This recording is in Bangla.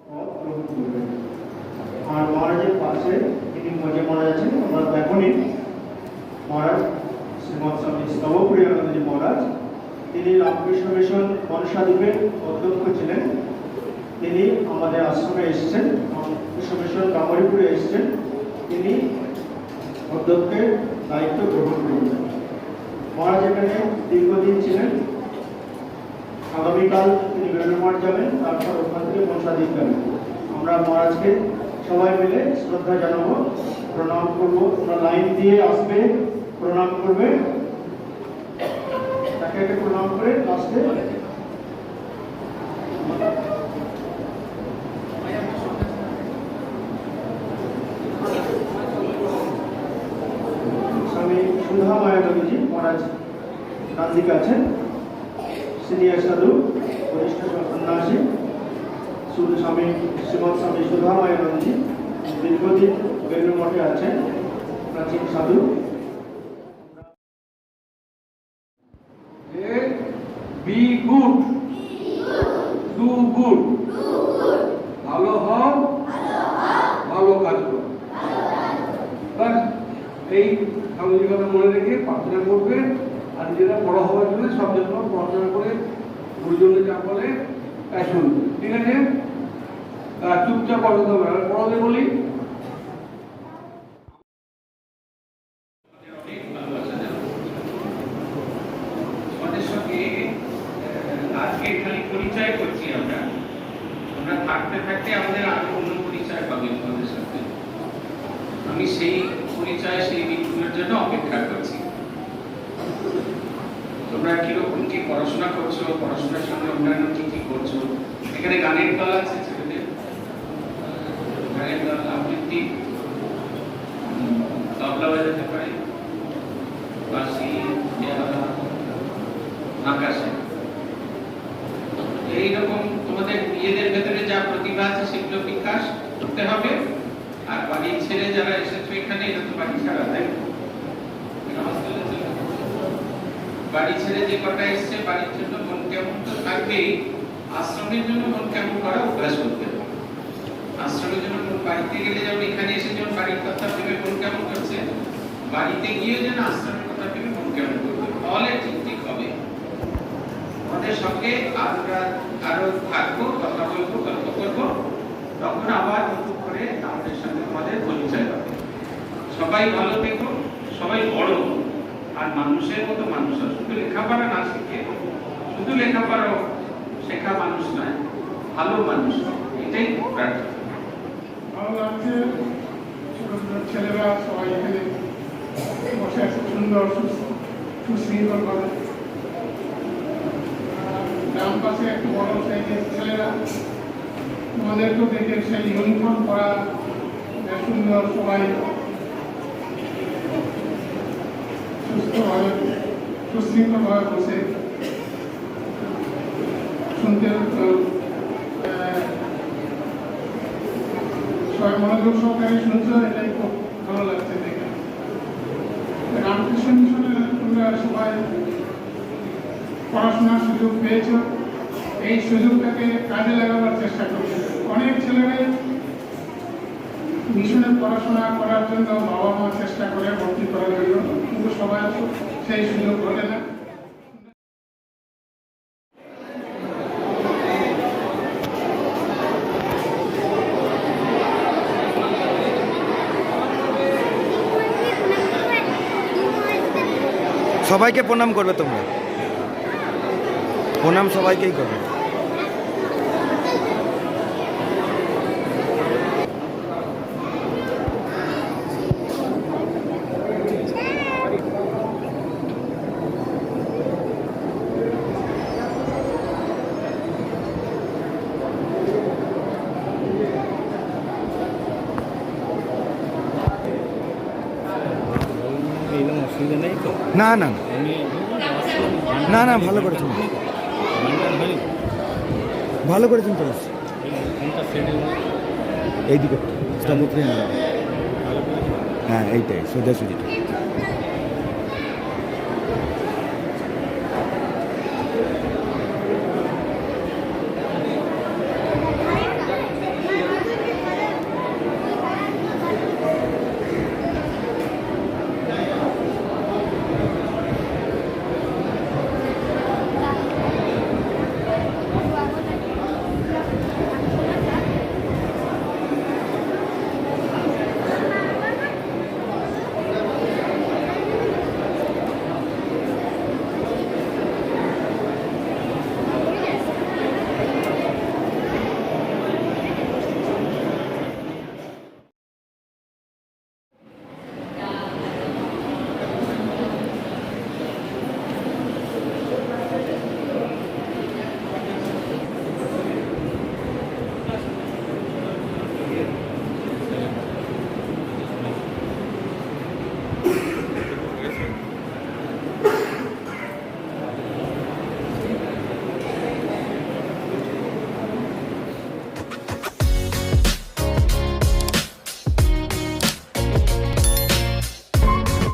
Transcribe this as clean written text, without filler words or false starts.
গ্রহণ করবেন। আর মহারাজের পাশে তিনি মজে মহারাজ আছেন, আমরা এখনই মহারাজ শ্রীমৎ স্বামী স্তবপুরীয়ানন্দজি মহারাজ, তিনি রামকৃষ্ণ মিশন মনসাদ্বীপের অধ্যক্ষ ছিলেন। তিনি আমাদের আশ্রমে এসেছেন, রামকৃষ্ণ মিশন রামরিপুরে এসেছেন। তিনি অধ্যক্ষের দায়িত্ব গ্রহণ করবেন। মহারাজ এখানে দীর্ঘদিন ছিলেন। আগামীকাল তিনি বেলুড়মঠ যাবেন, তারপর ওখান থেকে মনসাদ্বীপ যাবেন। আমরা মহারাজকে সবাই মিলে শ্রদ্ধা জানাবো, প্রণাম করবো। তোমরা লাইন দিয়ে আসবে, প্রণাম করবে, তাকে একটা প্রণাম করে লাস্টে স্বামী সুধা মায়ানন্দজি মহারাজ ডান দিকে আছেন, সিনিয়র সাধু, বরিষ্ঠ সন্ন্যাসী স্বামী শ্রীমৎ স্বামী সুধা মায়ানন্দজি, দীর্ঘদিন বেলুড় মঠে আছেন, প্রাচীন সাধু। বি গুড, ডু গুড, ভালো হও, ভালো কাজ করো। বাস এই স্বামীজির কথা মনে রেখে প্রার্থনা করবে। আর যেটা বড় হওয়ার জন্য সব জন্য প্রার্থনা করে গুরুজনকে যা বলে তাই শুনবে, ঠিক আছে? চুপচাপ পছন্দ হবে। আর বড়দের বলি আজকে খালি পরিচয় করছি আমরা থাকতে থাকতে আমাদের আরো অন্য পরিচয় পাবে তোমাদের সাথে। আমি সেই পরিচয়, সেই দিকগুলোর জন্য অপেক্ষা করছি। তোমরা কিরকম কি পড়াশোনা করছো, পড়াশোনার সঙ্গে অন্যান্য কি কি করছো। এখানে গানের দল আছে, ছেলেদের গানের দল, আবৃত্তি, তবলা বাজাতে পারে, বাঁশি, আকাশে। এইরকম তোমাদের নিজেদের ভেতরে যা প্রতিভা আছে সেগুলো বিকাশ করতে হবে। আর বাড়ি ছেড়ে যারা এসেছো এখানে, এটা তো বাড়ি ছাড়া, তাই বাড়ি ছেড়ে যে কটা এসছে, বাড়ির জন্য মন কেমন তো থাকবেই, আশ্রমের জন্য মন কেমন করা অভ্যাস করতে হবে। আশ্রমের জন্য বাড়িতে গেলে যেমন এখানে এসে যেমন বাড়ির কথা ভেবে মন কেমন করছে, বাড়িতে গিয়ে যেন আশ্রমের কথা ভেবে মন কেমন করবে, তাহলে ঠিক হবে। আমাদের সঙ্গে আরো থাকবো, কথা বলবো, গল্প করবো, তখন আবার নতুন করে আমাদের সঙ্গে আমাদের পরিচয় হবে। সবাই ভালো থেকো, সবাই বড় আর মানুষের মতো মানুষ। শুধু লেখাপড়া না শিখে, শুধু লেখাপড়া শেখা মানুষ নয়, ভালো মানুষ, এটাই প্রার্থনা। ভালো লাগছে, ছেলেরা সবাই এখানে বসে আছে সুন্দর সুশৃঙ্খল ভাবে। ডান পাশে একটু বড় সাইজের ছেলেরা, আমাদেরকেও দেখে সেই ইউনিফর্ম করা সুন্দর, সবাই সুস্থভাবে সুশৃঙ্খলভাবে বসে শুনতে, সবাই মনোযোগ সহকারে শুনছো, এটাই খুব ভালো লাগছে দেখে। রামকৃষ্ণ মিশনের তোমরা সবাই পড়াশোনার সুযোগ পেয়েছ, এই সুযোগটাকে কাজে লাগাবার চেষ্টা করছে। অনেক ছেলেরাই মিশনে পড়াশোনা করার জন্য বাবা মা চেষ্টা করে ভর্তি করার জন্য, কিন্তু সবাই সেই সুযোগ ঘটে না। সবাইকে প্রণাম করবে, তোমরা প্রণাম সবাইকেই করবে। না না না না, ভালো করেছেন, ভালো করেছেন তো। এইদিকে হ্যাঁ, এইটাই সোজাসুজিটা।